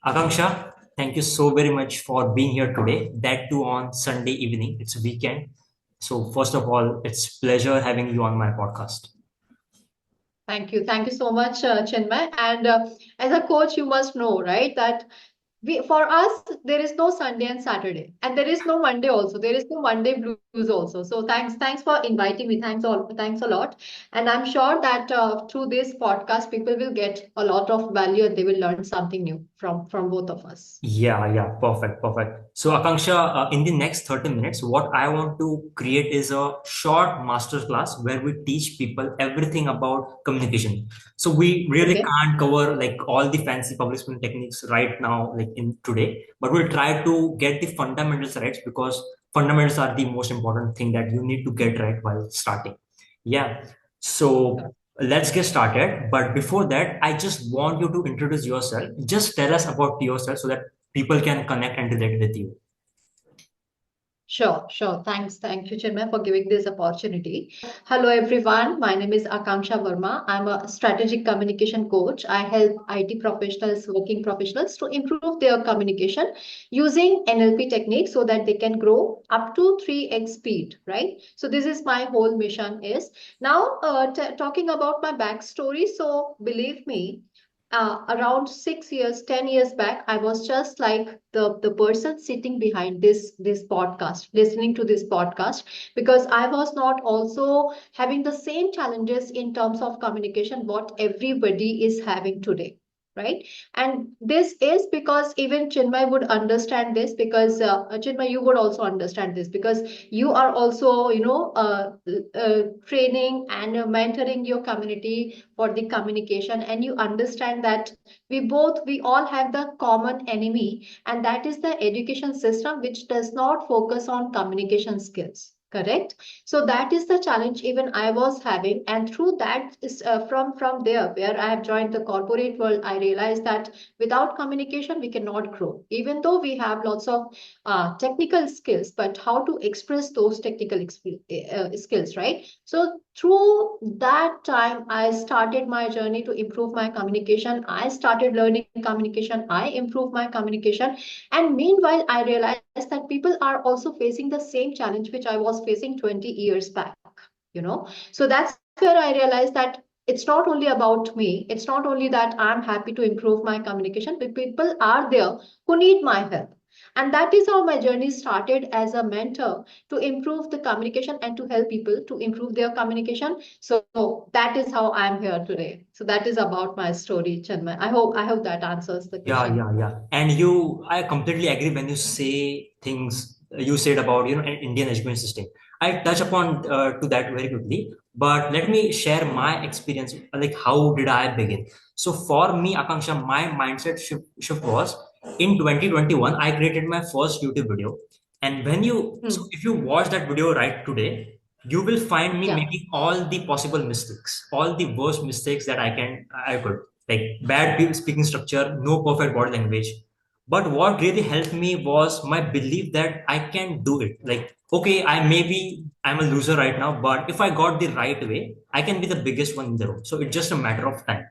Akanksha, thank you so very much for being here today. That too on Sunday evening. It's a weekend. So first of all, it's pleasure having you on my podcast. Thank you. Thank you so much, Chinmay. And as a coach, you must know, right, that for us, there is no Sunday and Saturday, and there is no Monday also. There is no Monday blues also. So thanks for inviting me. Thanks a lot. And I'm sure that through this podcast, people will get a lot of value and they will learn something new from both of us. Yeah, perfect, perfect. So, Akanksha, in the next 30 minutes, what I want to create is a short master class where we teach people everything about communication. So, we really Okay. can't cover like all the fancy public speaking techniques right now, like in today, but we'll try to get the fundamentals right because fundamentals are the most important thing that you need to get right while starting. Yeah. So, let's get started. But before that, I just want you to introduce yourself. Just tell us about yourself so that people can connect and relate with you. Sure. Thank you, Chinmay, for giving this opportunity. Hello, everyone. My name is Akanksha Verma. I'm a strategic communication coach. I help IT professionals, working professionals to improve their communication using NLP techniques so that they can grow up to 3x speed, right? So this is my whole mission is. Now, talking about my backstory. So believe me, around 6 years, 10 years back, I was just like the person sitting behind this podcast, listening to this podcast, because I was not also having the same challenges in terms of communication what everybody is having today. Right. And this is because even Chinmay would understand this because Chinmay, you would also understand this because you are also, training and mentoring your community for the communication, and you understand that we all have the common enemy, and that is the education system which does not focus on communication skills. Correct. So that is the challenge even I was having, and through that is from there where I have joined the corporate world, I realized that without communication we cannot grow. Even though we have lots of technical skills, but how to express those technical skills, right? So through that time, I started my journey to improve my communication. I started learning communication. I improved my communication. And meanwhile, I realized that people are also facing the same challenge which I was facing 20 years back, you know. So that's where I realized that it's not only about me. It's not only that I'm happy to improve my communication, but people are there who need my help. And that is how my journey started as a mentor to improve the communication and to help people to improve their communication. So that is how I'm here today. So that is about my story, Chinmay. I hope that answers the question. Yeah. And I completely agree when you say things you said about, an Indian education system. I touch upon to that very quickly, but let me share my experience. Like, how did I begin? So for me, Akanksha, my shift was in 2021. I created my first YouTube video, and Hmm. if you watch that video right today, you will find me Yeah. making all the possible mistakes, all the worst mistakes that I could, like bad speaking structure, no perfect body language. But what really helped me was my belief that I can do it. Like, okay, I'm a loser right now, but if I got the right way, I can be the biggest one in the room. So it's just a matter of time.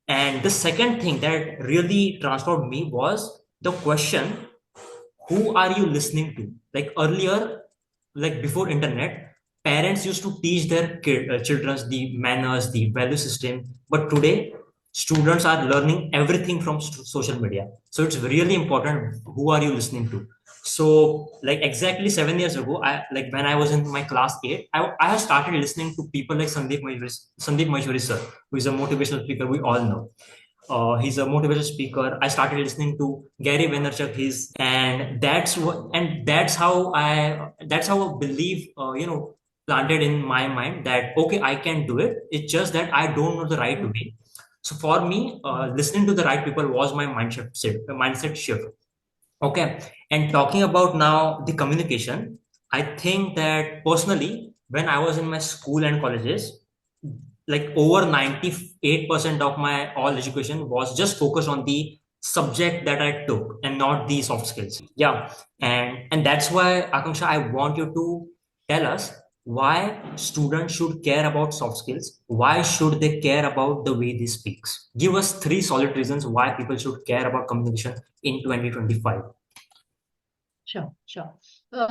And the second thing that really transformed me was the question, who are you listening to? Like earlier, like before internet, parents used to teach their children the manners, the value system. But today, students are learning everything from social media. So it's really important, who are you listening to? So like exactly 7 years ago, I like when I was in my class 8, I have started listening to people like Sandeep Maheshwari sir, who is a motivational speaker we all know. He's a motivational speaker. I started listening to Gary Vaynerchuk. And that's how a belief, planted in my mind that okay, I can do it. It's just that I don't know the right way. So for me, listening to the right people was my mindset shift. Okay, and talking about now the communication, I think that personally, when I was in my school and colleges, like over 98% of my all education was just focused on the subject that I took and not the soft skills. Yeah. And that's why, Akanksha, I want you to tell us why students should care about soft skills. Why should they care about the way they speaks? Give us three solid reasons why people should care about communication in 2025. Sure, sure.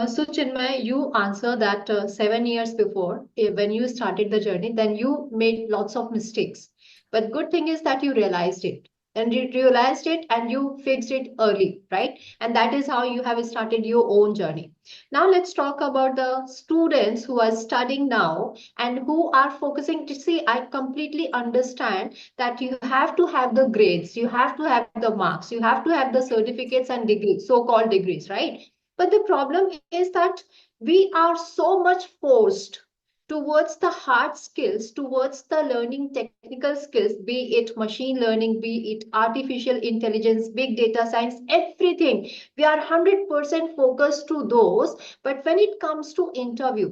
So Chinmay, you answer that 7 years before, when you started the journey, then you made lots of mistakes. But good thing is that you realized it. And you realized it and you fixed it early, right? And that is how you have started your own journey. Now let's talk about the students who are studying now and who are focusing to see. I completely understand that you have to have the grades, you have to have the marks, you have to have the certificates and degrees, so-called degrees, right? But the problem is that we are so much forced towards the hard skills, towards the learning technical skills, be it machine learning, be it artificial intelligence, big data science, everything. We are 100% focused to those. But when it comes to interview,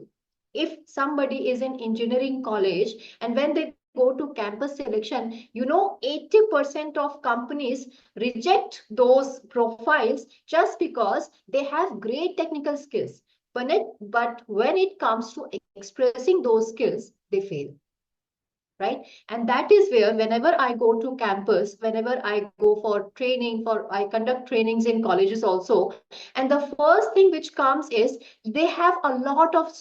if somebody is in engineering college and when they go to campus selection, 80% of companies reject those profiles just because they have great technical skills. But when it comes to expressing those skills, they fail, right? And that is where whenever I go to campus, whenever I go for training, for I conduct trainings in colleges also, and the first thing which comes is they have a lot of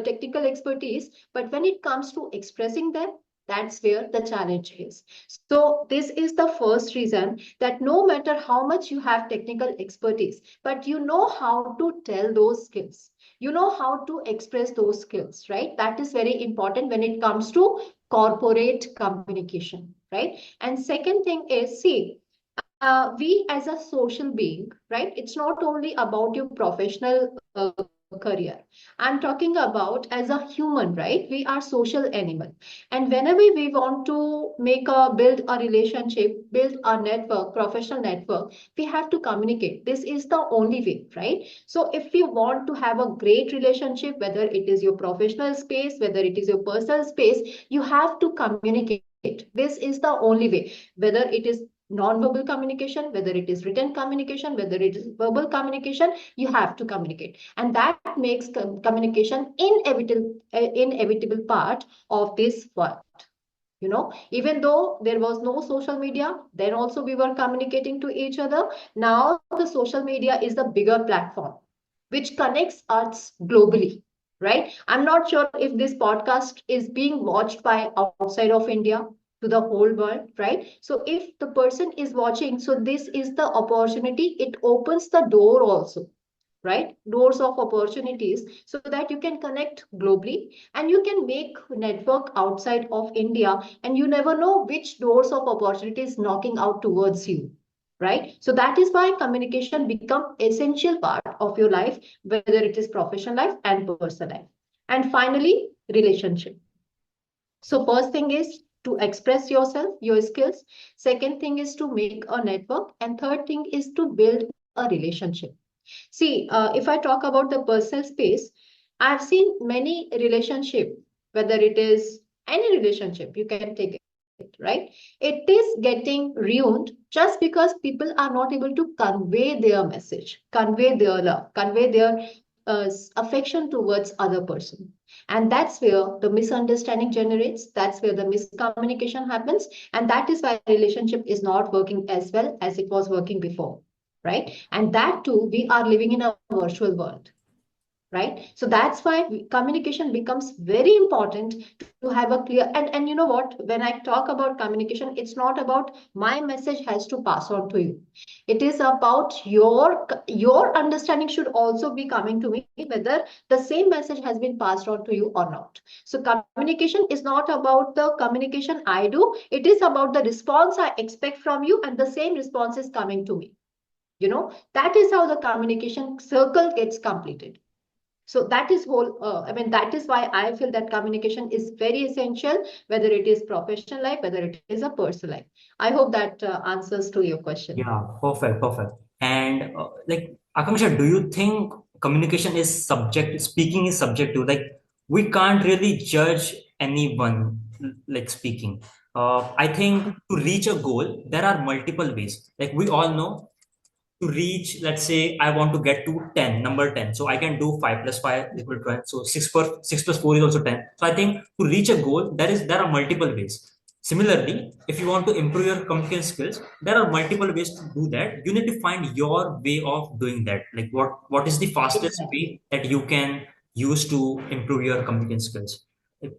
technical expertise, but when it comes to expressing them, that's where the challenge is. So this is the first reason, that no matter how much you have technical expertise, but you know how to tell those skills, you know how to express those skills, right? That is very important when it comes to corporate communication, right? And second thing is, see, we as a social being, right? It's not only about your professional career. I'm talking about as a human, right? We are social animal. And whenever we want to build a relationship, build a network, professional network, we have to communicate. This is the only way, right? So if you want to have a great relationship, whether it is your professional space, whether it is your personal space, you have to communicate. This is the only way, whether it is non-verbal communication, whether it is written communication, whether it is verbal communication, you have to communicate. And that makes communication inevitable part of this world. Even though there was no social media, then also we were communicating to each other. Now the social media is the bigger platform which connects us globally, right? I'm not sure if this podcast is being watched by outside of India to the whole world, right? So if the person is watching, so this is the opportunity. It opens the door also, right? Doors of opportunities, so that you can connect globally and you can make network outside of India, and you never know which doors of opportunities knocking out towards you, right? So that is why communication become essential part of your life, whether it is professional life and personal life. And finally, relationship. So first thing is to express yourself, your skills. Second thing is to make a network, and third thing is to build a relationship. See, if I talk about the personal space, I've seen many relationship, whether it is any relationship, you can take it, right? It is getting ruined just because people are not able to convey their message, convey their love, convey their affection towards other person. And that's where the misunderstanding generates. That's where the miscommunication happens. And that is why relationship is not working as well as it was working before, right? And that too, we are living in a virtual world, right? So that's why communication becomes very important to have a clear, and you know what, when I talk about communication, it's not about my message has to pass on to you. It is about your understanding should also be coming to me, whether the same message has been passed on to you or not. So communication is not about the communication I do, it is about the response I expect from you, and the same response is coming to me. That is how the communication circle gets completed. So that is that is why I feel that communication is very essential, whether it is professional life, whether it is a personal life. I hope that answers to your question. Yeah, perfect, perfect. And like Akanksha, do you think communication is subject, speaking is subjective? Like we can't really judge anyone like speaking. I think to reach a goal, there are multiple ways. Like we all know to reach, let's say I want to get to 10, number 10. So I can do 5 plus 5 equal to 10. So 6 plus 4 is also 10. So I think to reach a goal, there are multiple ways. Similarly, if you want to improve your communication skills, there are multiple ways to do that. You need to find your way of doing that. Like what is the fastest Exactly. way that you can use to improve your communication skills?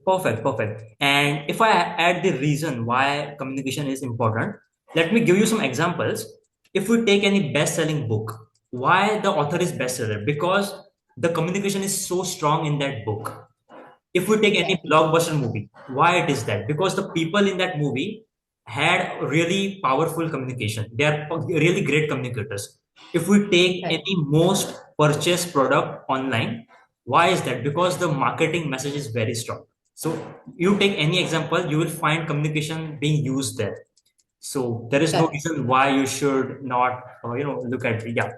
Perfect, perfect. And if I add the reason why communication is important, let me give you some examples. If we take any best-selling book, why the author is bestseller? Because the communication is so strong in that book. If we take any Exactly. blockbuster movie, why it is that? Because the people in that movie had really powerful communication. They are really great communicators. If we take Right. any most purchased product online, why is that? Because the marketing message is very strong. So you take any example, you will find communication being used there. So there is no Correct. reason why you should not, look at it. Yeah.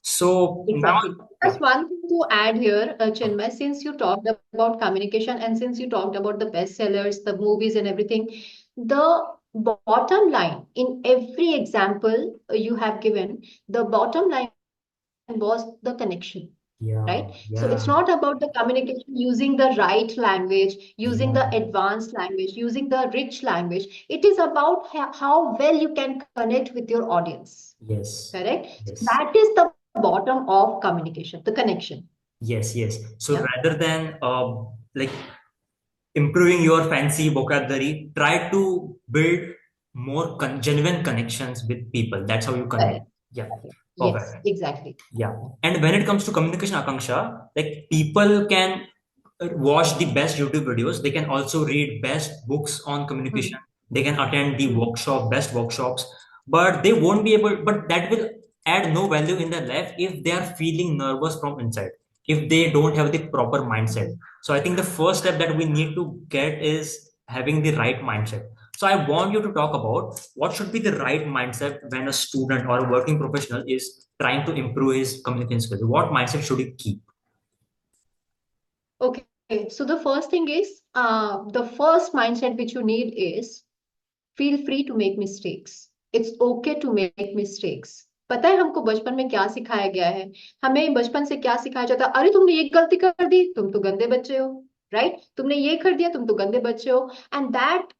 So now, Exactly. yeah, Just one thing to add here, Chinmay, since you talked about communication and since you talked about the bestsellers, the movies and everything, the bottom line in every example you have given, the bottom line was the connection, yeah, right? So it's yeah, not about the communication using the right language, using yeah. the advanced language, using the rich language. It is about how well you can connect with your audience, Yes, correct? So yes. that is the bottom of communication, the connection. Yes, yes. So Yeah. rather than like improving your fancy vocabulary, try to build more genuine connections with people. That's how you connect. Correct. Yeah, Exactly. Yes, perfect. exactly. Yeah. And when it comes to communication, Akanksha, like people can watch the best YouTube videos. They can also read best books on communication. Hmm. They can attend the Hmm. best workshops, but they won't be able, but that will add no value in their life if they are feeling nervous from inside, if they don't have the proper mindset. So I think the first step that we need to get is having the right mindset. So I want you to talk about what should be the right mindset when a student or a working professional is trying to improve his communication skills. What mindset should he keep? Okay, so the first thing is, the first mindset which you need is feel free to make mistakes. It's okay to make mistakes. पता है हमको बचपन में क्या सिखाया गया है? हमें बचपन से क्या सिखाया जाता है? अरे तुमने ये गलती कर दी, तुम तो गंदे बच्चे हो, राइट? तुमने ये कर दिया, तुम तो गंदे बच्चे हो. And that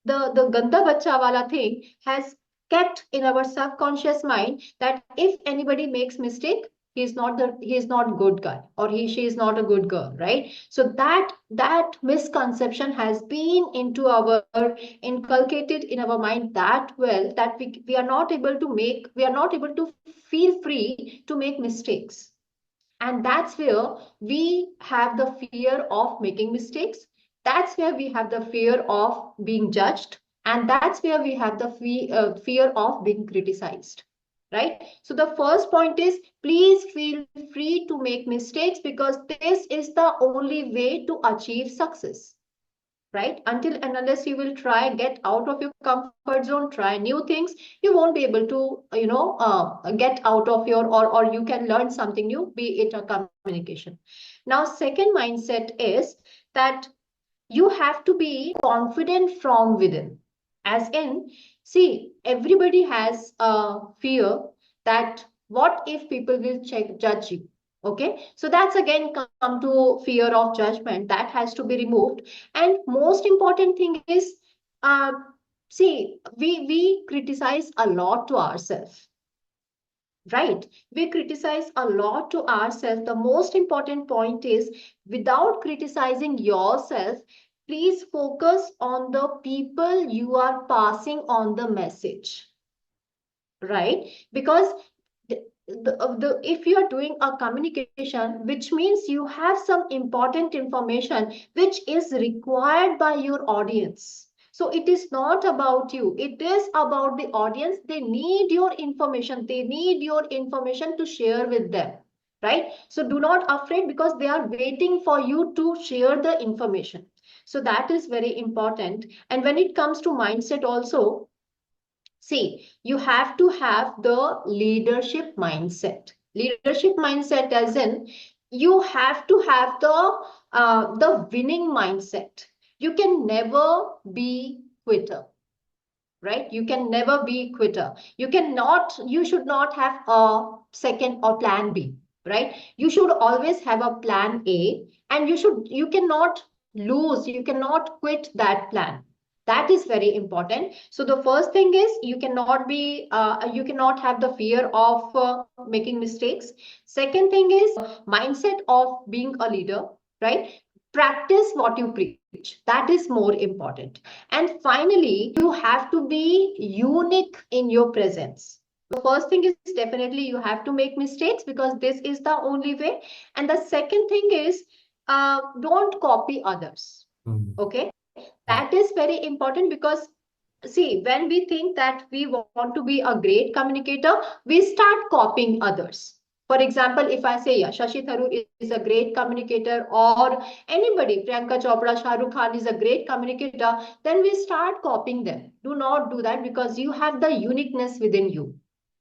the ganda bacha wala thing has kept in our subconscious mind that if anybody makes mistake, he's not good guy, or she is not a good girl, right? So that misconception has been into our inculcated in our mind that well that we are not able to feel free to make mistakes. And that's where we have the fear of making mistakes. That's where we have the fear of being judged. And that's where we have the fear of being criticized. Right? So the first point is please feel free to make mistakes because this is the only way to achieve success, right? Until and unless you will try get out of your comfort zone, try new things, you won't be able to get out of your, or you can learn something new, be it a communication. Now second mindset is that you have to be confident from within, as in, see, everybody has a fear that what if people will judge you. Okay, so that's again come to fear of judgment that has to be removed. And most important thing is, uh, see, we criticize a lot to ourselves, right? We criticize a lot to ourselves. The most important point is without criticizing yourself, please focus on the people you are passing on the message, right? Because if you are doing a communication, which means you have some important information which is required by your audience. So it is not about you, it is about the audience. They need your information, they need your information to share with them, right? So do not afraid because they are waiting for you to share the information. So that is very important. And when it comes to mindset also, see, you have to have the leadership mindset. Leadership mindset, as in, you have to have the winning mindset. You can never be quitter. right? You can never be quitter. You should not have a second or plan B, right? You should always have a plan A, and you cannot lose, you cannot quit that plan. That is very important. So the first thing is you cannot have the fear of making mistakes. Second thing is mindset of being a leader, right? Practice what you preach. That is more important. And finally, you have to be unique in your presence. The first thing is definitely you have to make mistakes, because this is the only way. And the second thing is don't copy others. Mm. Okay, Yeah. that is very important, because see, when we think that we want to be a great communicator, we start copying others. For example, if I say, yeah, Shashi Tharoor is a great communicator, or anybody, Priyanka Chopra, Shah Rukh Khan is a great communicator, then we start copying them. Do not do that, because you have the uniqueness within you,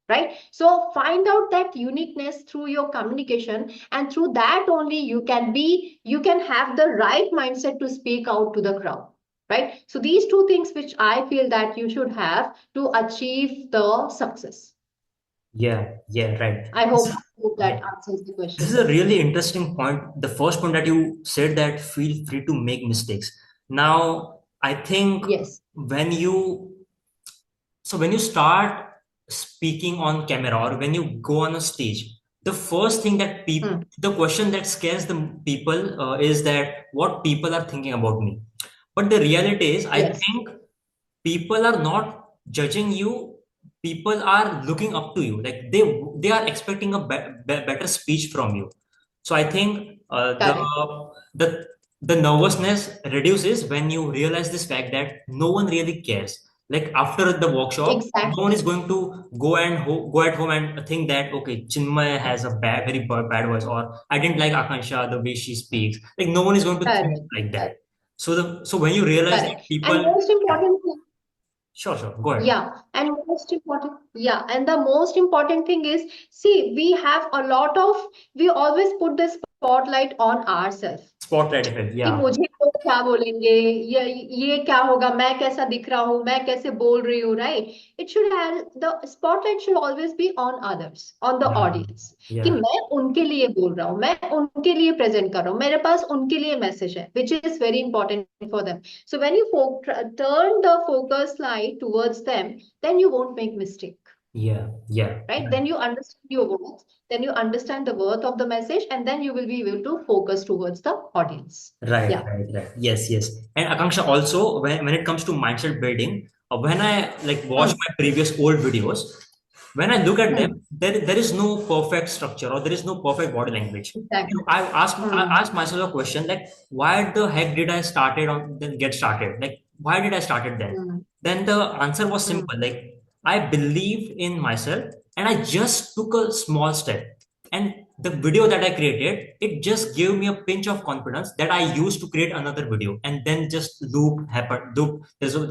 right? So find out that uniqueness through your communication, and through that only you can have the right mindset to speak out to the crowd, right? So these two things which I feel that you should have to achieve the success. Yeah, yeah, right. I This- hope Yeah. that answers the This is question. a really interesting point. The first point that you said, that feel free to make mistakes. Now, I think Yes. when you when you start speaking on camera, or when you go on a stage, the first thing that Hmm. the question that scares the people is that what people are thinking about me. But the reality is, I Yes. think people are not judging you. People are looking up to you. Like they are expecting a better speech from you. So I think Correct. the the nervousness reduces when you realize this fact that no one really cares. Like after the workshop, no one is Exactly. going to go and go at home and think that, okay, Chinmay has a very bad voice, or I didn't like Akansha the way she speaks. Like no one is going to think Correct. like that. Correct. So when you realize that Correct. And people, most yeah, important thing, sure, go ahead. and the most important thing is, see, we always put the spotlight on ourselves. Spotlight effect, कि yeah. मुझे लोग क्या बोलेंगे, ये क्या होगा, मैं कैसा दिख रहा हूँ, मैं कैसे बोल रही हूँ, right? It should have the spotlight should always be on others, on the Yeah, audience, कि yeah, मैं उनके लिए बोल रहा हूँ, मैं उनके लिए प्रेजेंट कर रहा हूँ, मेरे पास उनके लिए मैसेज है, which is very important for them. So when you turn the focus light towards them, then you won't make mistake, yeah. right? Then you understand your words, then you understand the worth of the message, and then you will be able to focus towards the audience. Right, Yeah. right, right. Yes, yes. And Akanksha, also when it comes to mindset building, when I like watch Hmm. my previous old videos, when I look at them, Hmm. there is no perfect structure, or there is no perfect body language. You Exactly. know, I Hmm. asked myself a question like, why the heck did I started on then get started? Like, why did I started then? Hmm. Then the answer was Hmm. simple. Like, I believed in myself, and I just took a small step. And the video that I created, it just gave me a pinch of confidence that I used to create another video, and then just loop happened.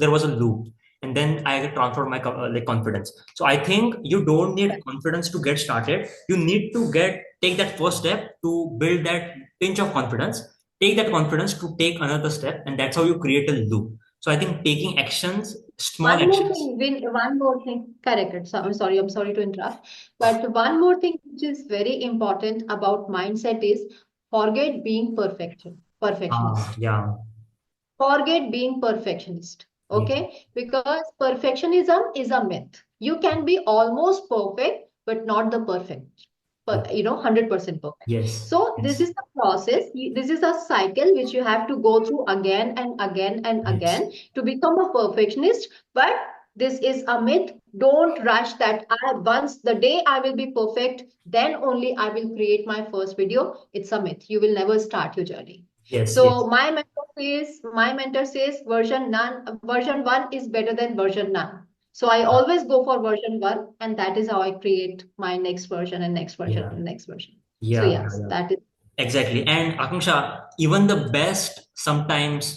There was a loop, and then I transferred my like confidence. So I think you don't need confidence to get started. You need to take that first step to build that pinch of confidence. Take that confidence to take another step, and that's how you create a loop. So I think taking actions, small One more actions. thing, one more thing. Correct. So I'm sorry to interrupt. But one more thing which is very important about mindset is forget being perfectionist. Yeah, Forget being perfectionist. yeah, Okay? Because perfectionism is a myth. You can be almost perfect, but not the perfect. yeah. 100% perfect. Yes, So this yes, is the process. This is a cycle which you have to go through again and again and yes, again to become a perfectionist. But this is a myth. Don't rush that. Once the day I will be perfect, then only I will create my first video. It's a myth. You will never start your journey. yes, yes. So my mentor says version one is better than version none. So I always go for version one, and that is how I create my next version and next version Yeah, and next version. So yeah, yeah, yes, yeah. that is Exactly. And Akanksha, even the best sometimes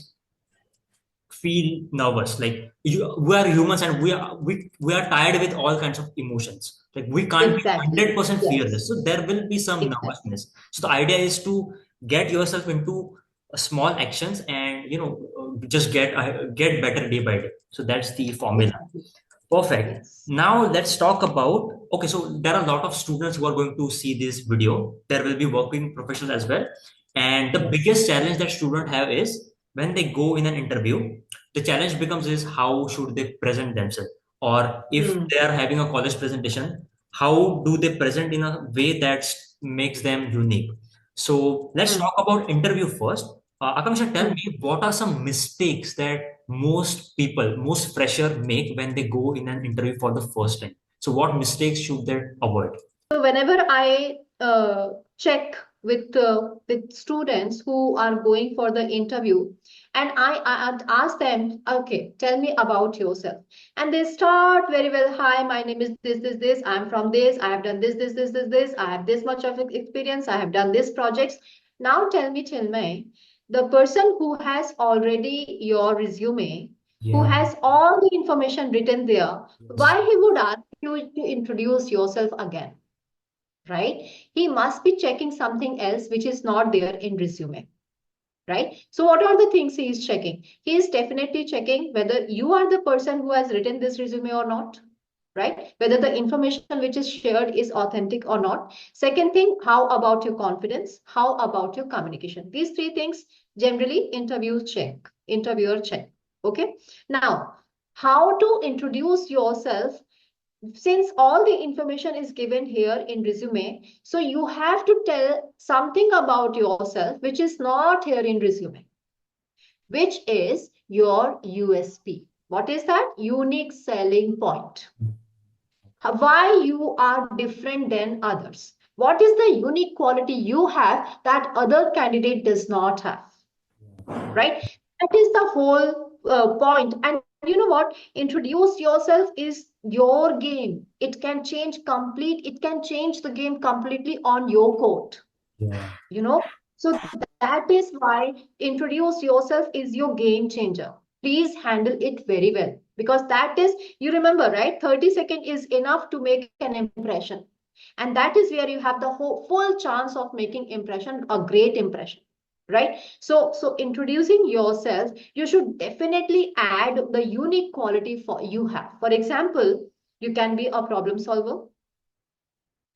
feel nervous. Like we are humans, and we are tired with all kinds of emotions. Like we can't be exactly. 100% Yes, fearless. So there will be some exactly. nervousness. So the idea is to get yourself into small actions, and just get better day by day. So that's the formula. Exactly. Perfect. Yes. Now let's talk about, okay, so there are a lot of students who are going to see this video. There will be working professionals as well. And the Yes. biggest challenge that students have is when they go in an interview, the challenge becomes is how should they present themselves? Or if Hmm. they are having a college presentation, how do they present in a way that makes them unique? So let's Hmm. talk about interview first. Akansha, tell Hmm. me what are some mistakes that most people, most fresher make when they go in an interview for the first time. So, what mistakes should they avoid? So whenever I check with students who are going for the interview, and I ask them, okay, tell me about yourself, and they start very well. Hi, my name is this. I'm from this. I have done this. I have this much of experience. I have done this projects. Now tell me, Chinmay, the person who has already your resume, who Yeah. has all the information written there, why he would ask you to introduce yourself again? Right? He must be checking something else which is not there in resume, right? So what are the things he is checking? He is definitely checking whether you are the person who has written this resume or not, right? Whether the information which is shared is authentic or not. Second thing, how about your confidence? How about your communication? These three things generally interviewer check. Okay. Now, how to introduce yourself, since all the information is given here in resume, so you have to tell something about yourself which is not here in resume, which is your USP. What is that? Unique selling point. Why you are different than others. What is the unique quality you have that other candidate does not have? Right? That is the whole point. And you know what? Introduce yourself is your game. It can change the game completely on your court. Yeah. You know, so that is why introduce yourself is your game changer. Please handle it very well, because that is, you remember, right? 30 seconds is enough to make an impression. And that is where you have the whole full chance of making impression, a great impression, right? So introducing yourself, you should definitely add the unique quality for you have. For example, you can be a problem solver,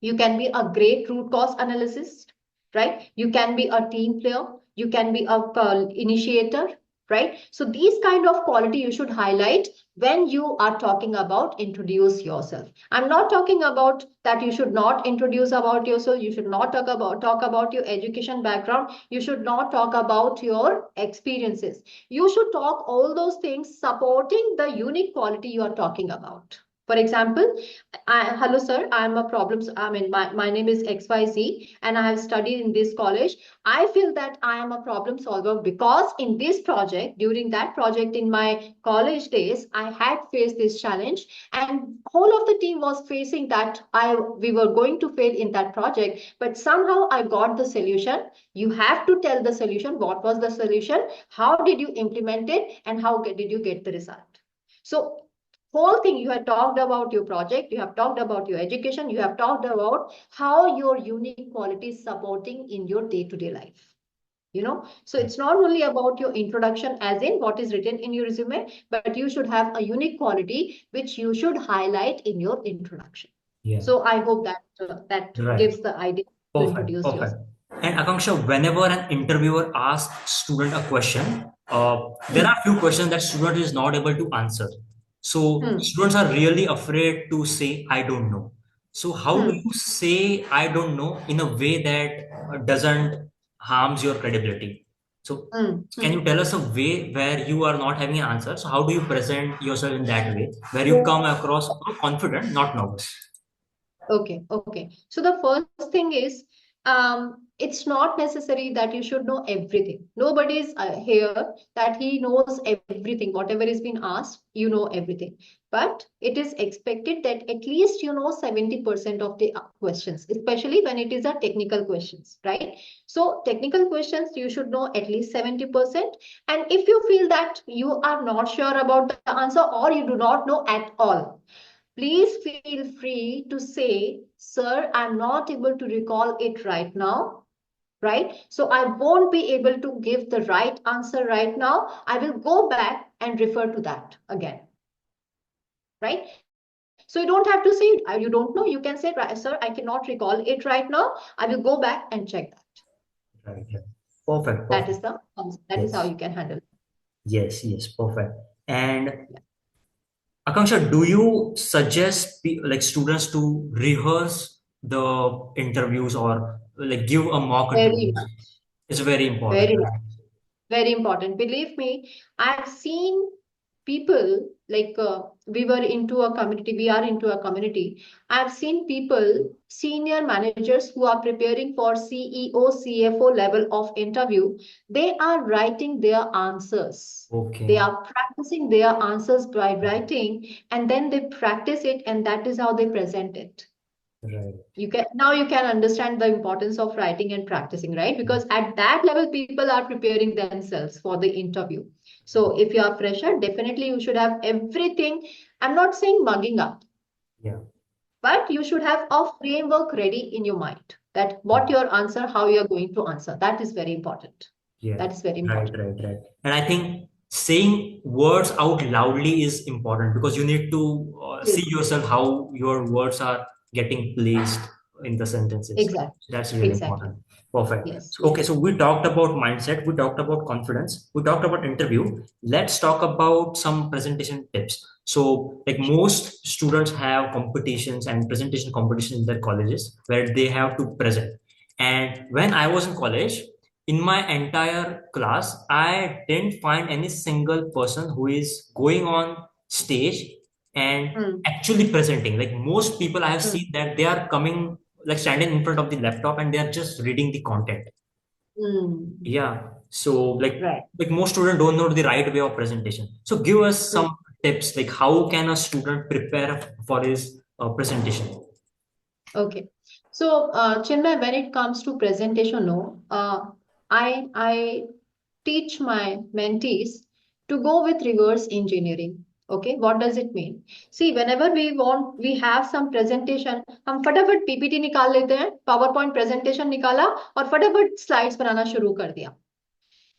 you can be a great root cause analyst, right? You can be a team player, you can be a initiator, right? So these kind of quality you should highlight when you are talking about introduce yourself. I'm not talking about that you should not introduce about yourself, you should not talk about your education background, you should not talk about your experiences. You should talk all those things supporting the unique quality you are talking about. For example, hello sir, I'm a problem. I mean, my name is XYZ and I have studied in this college. I feel that I am a problem solver because in this project, during that project in my college days, I had faced this challenge, and whole of the team was facing that we were going to fail in that project, but somehow I got the solution. You have to tell the solution. What was the solution? How did you implement it? And how did you get the result? So whole thing, you have talked about your project, you have talked about your education, you have talked about how your unique quality is supporting in your day-to-day life. So it's not only about your introduction as in what is written in your resume, but you should have a unique quality which you should highlight in your introduction. Yeah. So I hope that that Right. gives the idea to Perfect. introduce Perfect. yourself. And Akanksha, whenever an interviewer asks student a question, there Hmm. are few questions that student is not able to answer. So Hmm. students are really afraid to say, I don't know. So how do Hmm. you say I don't know in a way that doesn't harms your credibility? So Hmm. can Hmm. you tell us a way where you are not having an answer? So how do you present yourself in that way where you come across confident, not nervous? Okay, okay. So the first thing is, it's not necessary that you should know everything. Nobody is here that he knows everything. Whatever is being asked, you know everything. But it is expected that at least you know 70% of the questions, especially when it is a technical questions, right? So technical questions, you should know at least 70%. And if you feel that you are not sure about the answer or you do not know at all, please feel free to say, sir, I'm not able to recall it right now, right? So I won't be able to give the right answer right now. I will go back and refer to that again, right? So you don't have to say you don't know. You can say, sir, I cannot recall it right now. I will go back and check that. Right, right. Perfect, That is perfect. the that is how Yes, you can handle it. yes, yes, perfect. And Akanksha, do you suggest like students to rehearse the interviews or like give a mock Very interviews? much, It's very important, very much. right? Very important. Believe me, I've seen people like we are into a community. I've seen people, senior managers who are preparing for CEO, CFO level of interview. They are writing their answers. They Okay, are practicing their answers by writing, and then they practice it, and that is how they present it. right. You can understand the importance of writing and practicing, right? Because at that level people are preparing themselves for the interview. So if you are fresher, definitely you should have everything. I'm not saying mugging up, Yeah, but you should have a framework ready in your mind, that what your answer, how you are going to answer. That is very important. yeah, That is very right, important. right, right. And I think saying words out loudly is important because you need to see Yes, yourself how your words are getting placed in the sentences. exactly, That's really exactly. important. Perfect. Yes, Okay, so we talked about mindset, we talked about confidence, we talked about interview. Let's talk about some presentation tips. So, like most students have competitions and presentation competitions in their colleges where they have to present. And when I was in college, in my entire class, I didn't find any single person who is going on stage and hmm. actually presenting. Like most people I have Hmm. seen that they are coming, like standing in front of the laptop and they are just reading the content. Hmm. Yeah. So Right. like most students don't know the right way of presentation. So give us Hmm. some tips, like how can a student prepare for his presentation? Okay. So, Chinmay, when it comes to presentation, no, I teach my mentees to go with reverse engineering. Okay, what does it mean? See, whenever we have some presentation, हम फटाफट PPT निकाल लेते हैं, PowerPoint presentation निकाला और फटाफट slides बनाना शुरू कर दिया.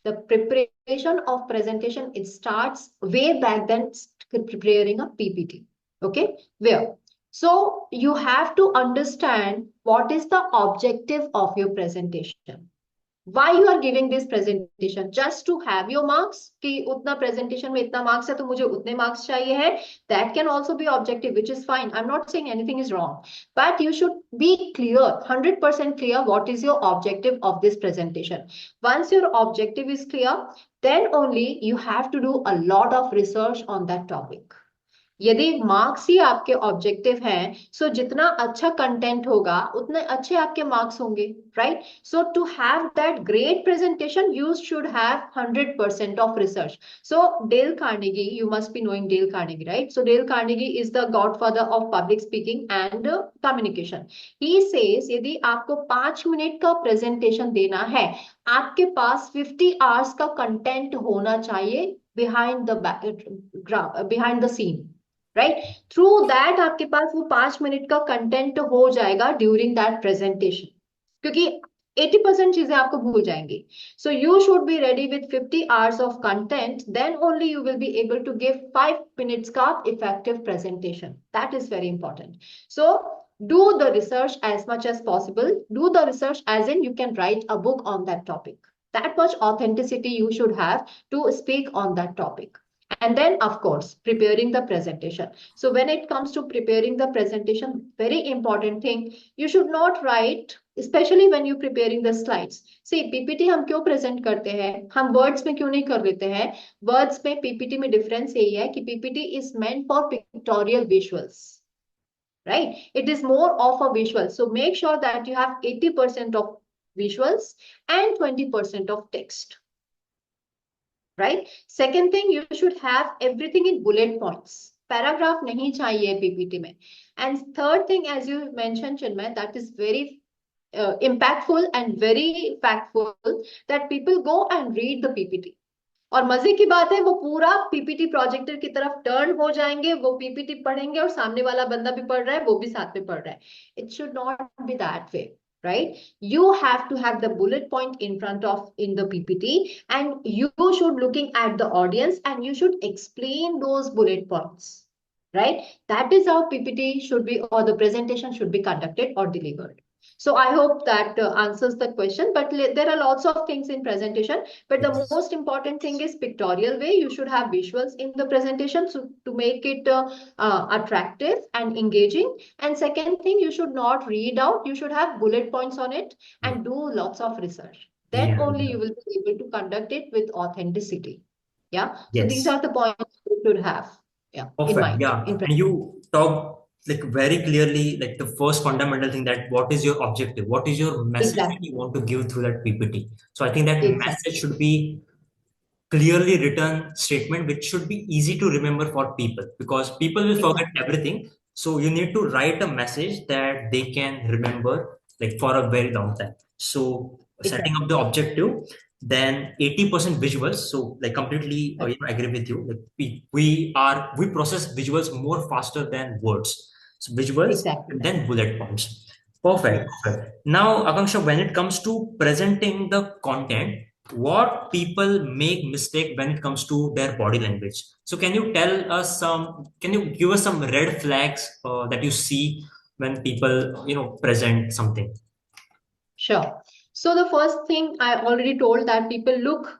The preparation of presentation, it starts way back then, preparing a PPT. Okay, where? So you have to understand what is the objective of your presentation. Why you are giving this presentation? Just to have your marks कि उतना presentation में इतना marks है तो मुझे उतने marks चाहिए है. That can also be objective, which is fine. I'm not saying anything is wrong, but you should be clear, 100% clear, what is your objective of this presentation. Once your objective is clear, then only you have to do a lot of research on that topic. यदि marks ही आपके objective हैं, सो जितना अच्छा content होगा उतने अच्छे आपके marks होंगे, right? So to have that great presentation you should have 100% of research. So Dale Carnegie, you must be knowing Dale Carnegie, right? So Dale Carnegie is the godfather of public speaking and communication. He says यदि आपको 5 minute का presentation देना है, आपके पास 50 hours का content होना चाहिए behind behind the scene, right? Through that आपके पास वो 5 मिनट का कंटेंट हो जाएगा ड्यूरिंग दैट प्रेजेंटेशन, क्योंकि 80% चीजें आपको भूल जाएंगी. So you should be ready with 50 hours of content, then only you will be able to give 5 minutes का effective presentation. That is very important. So do the research as much as possible. Do the research as in you can write a book on that topic. That much authenticity you should have to speak on that topic. And then, of course, preparing the presentation. So when it comes to preparing the presentation, very important thing, you should not write, especially when you preparing the slides. See, PPT हम क्यों present करते हैं, हम words में क्यों नहीं कर लेते हैं? Words में PPT में difference यही है कि PPT is meant for pictorial visuals, right? It is more of a visual. So make sure that you have 80% of visuals and 20% of text, right? Second thing, you should have everything in bullet points. Paragraph nahi chahiye PPT mein. And third thing, as you mentioned, Chinmay, that is very impactful and very factful, that people go and read the PPT. और मजे की बात है, वो पूरा PPT projector की तरफ turn हो जाएंगे, वो पीपीटी पढ़ेंगे और सामने वाला बंदा भी पढ़ रहा है, वो भी साथ में पढ़ रहा है. It should not be that way. right? You have to have the bullet point in front of in the PPT, and you should looking at the audience and you should explain those bullet points, right? That is how PPT should be, or the presentation should be conducted or delivered. So I hope that answers the question, but there are lots of things in presentation, but the Yes. most important thing is pictorial way. You should have visuals in the presentation so to make it attractive and engaging. And second thing, you should not read out, you should have bullet points on it Yeah. and do lots of research. Then Yeah. only Yeah. you will be able to conduct it with authenticity. Yeah. So these Yes. are the points you should have, yeah, in Perfect. mind. Yeah. And you talk like very clearly, like the first fundamental thing, that what is your objective? What is your message that you Exactly. want to give through that PPT? So I think that Exactly. message should be clearly written statement which should be easy to remember for people, because people will forget Exactly. everything. So you need to write a message that they can remember like for a very long time. So setting Exactly. up the objective, then 80% visuals. So like completely agree with you, like we process visuals more faster than words. So visuals Exactly. and then bullet points. Perfect. Yes. Perfect. Now, Akanksha, when it comes to presenting the content, what people make mistake when it comes to their body language? So can you give us some red flags that you see when people present something? Sure. So the first thing I already told that people look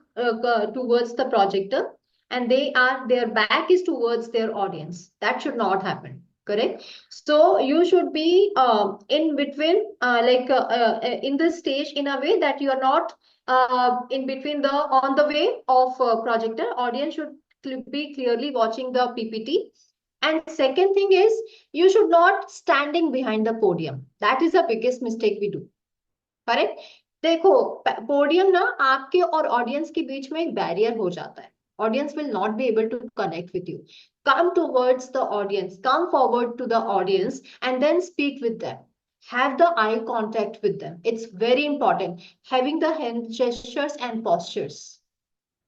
towards the projector and their back is towards their audience. That should not happen. Correct. So you should be in between, in the stage in a way that you are not in between the on the way of projector. Audience should be clearly watching the PPT. And second thing is you should not standing behind the podium. That is the biggest mistake we do. Correct. देखो, podium ना आपके और audience के बीच में एक barrier हो जाता है. Audience will not be able to connect with you. Come towards the audience, come forward to the audience and then speak with them. Have the eye contact with them. It's very important. Having the hand gestures and postures,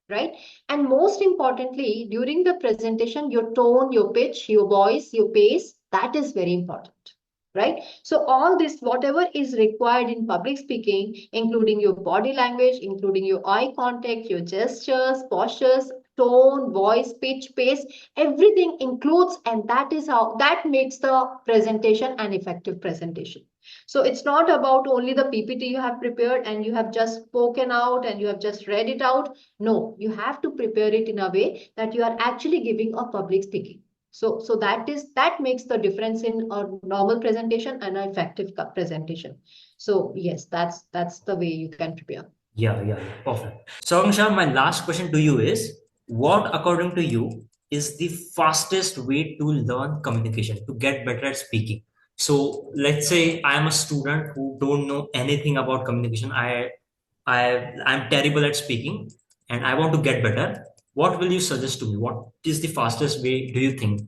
right? And most importantly, during the presentation, your tone, your pitch, your voice, your pace, that is very important, right? So all this, whatever is required in public speaking, including your body language, including your eye contact, your gestures, postures, tone, voice, pitch, pace, everything includes, and that is how that makes the presentation an effective presentation. So it's not about only the PPT you have prepared and you have just spoken out and you have just read it out. No, you have to prepare it in a way that you are actually giving a public speaking. So that makes the difference in a normal presentation and an effective presentation. So yes, that's the way you can prepare. Yeah, yeah, yeah. Perfect. So, Angsha, my last question to you is, what, according to you, is the fastest way to learn communication, to get better at speaking? So, let's say I am a student who don't know anything about communication. I'm terrible at speaking, and I want to get better. What will you suggest to me? What is the fastest way do you think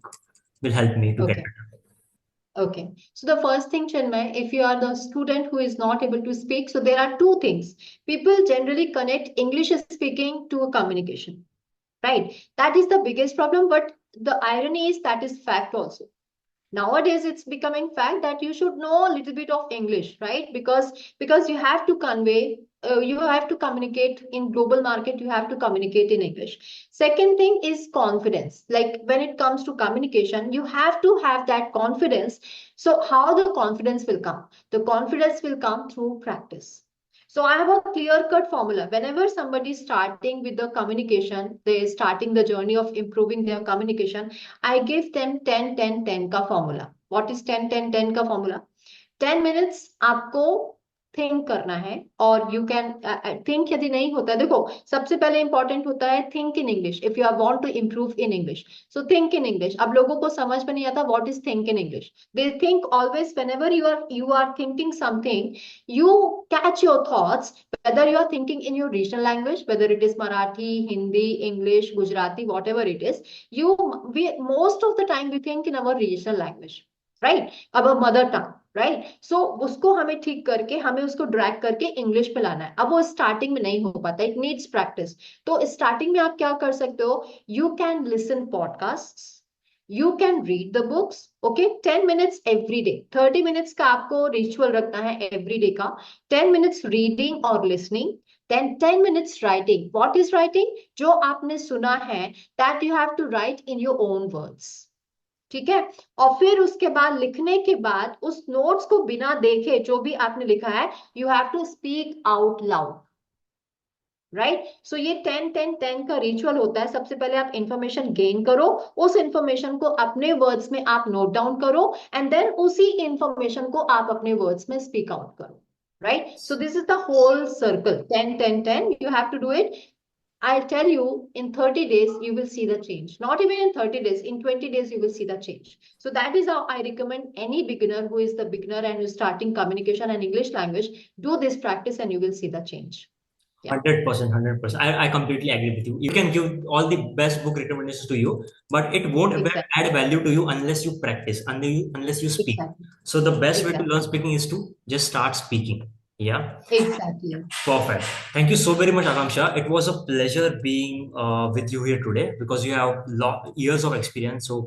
will help me to get Okay. better? Okay. So the first thing, Chinmay, if you are the student who is not able to speak, so there are two things. People generally connect English speaking to a communication, right? That is the biggest problem, but the irony is that is fact also. Nowadays it's becoming fact that you should know a little bit of English, right? Because you have to convey, you have to communicate in global market, you have to communicate in English. Second thing is confidence. Like when it comes to communication, you have to have that confidence. So how the confidence will come? The confidence will come through practice. So I have a clear cut formula. Whenever somebody is starting with the communication, they're starting the journey of improving their communication, I give them 10-10-10 का formula. What is 10-10-10 का formula? 10 minutes आपको think करना है और you can think. यदि नहीं होता है, देखो, सबसे पहले इंपॉर्टेंट होता है think in English. If you are want to improve in English, so think in English. अब लोगों को समझ में नहीं आता what is think in English. They think always whenever you are thinking something, you catch your thoughts, whether you are thinking in your regional language, whether it is Marathi, Hindi, English, Gujarati, whatever it is. We most of the time we think in our regional language, right? Our mother tongue, right. So उसको हमें ठीक करके हमें उसको drag करके English पे लाना है. अब वो स्टार्टिंग में नहीं हो पाता, इट नीड्स प्रैक्टिस. तो स्टार्टिंग में आप क्या कर सकते हो? You can listen podcast, You can read the books, okay, 10 minutes every day. 30 minutes का आपको रिचुअल रखना है every day का. 10 minutes reading or listening, then 10 minutes writing. What is writing? जो आपने सुना है, that you have to write in your own words. ठीक है. और फिर उसके बाद लिखने के बाद उस नोट्स को बिना देखे जो भी आपने लिखा है, you have to speak out loud. Right. So ये 10-10-10 का रिचुअल होता है. सबसे पहले आप इंफॉर्मेशन गेन करो, उस इंफॉर्मेशन को अपने वर्ड्स में आप नोट डाउन करो, एंड देन उसी इंफॉर्मेशन को आप अपने वर्ड्स में स्पीक आउट करो. Right. So this is the whole circle 10-10-10. You have to do it. I'll tell you, in 30 days, you will see the change. Not even in 30 days, in 20 days, you will see the change. So that is how I recommend any beginner who is the beginner and who's starting communication and English language, do this practice and you will see the change. Yeah. 100%, 100%. I completely agree with you. You can give all the best book recommendations to you, but it won't Exactly. add value to you unless you practice, unless you speak. Exactly. So the best way to Exactly. learn speaking is to just start speaking. Yeah. Exactly. Perfect. Thank you so very much, Akanksha. It was a pleasure being with you here today because you have years of experience. So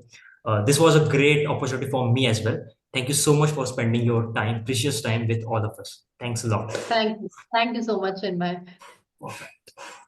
this was a great opportunity for me as well. Thank you so much for spending your time, precious time with all of us. Thanks a lot. Thank you. Thank you so much, Chinmay. Perfect.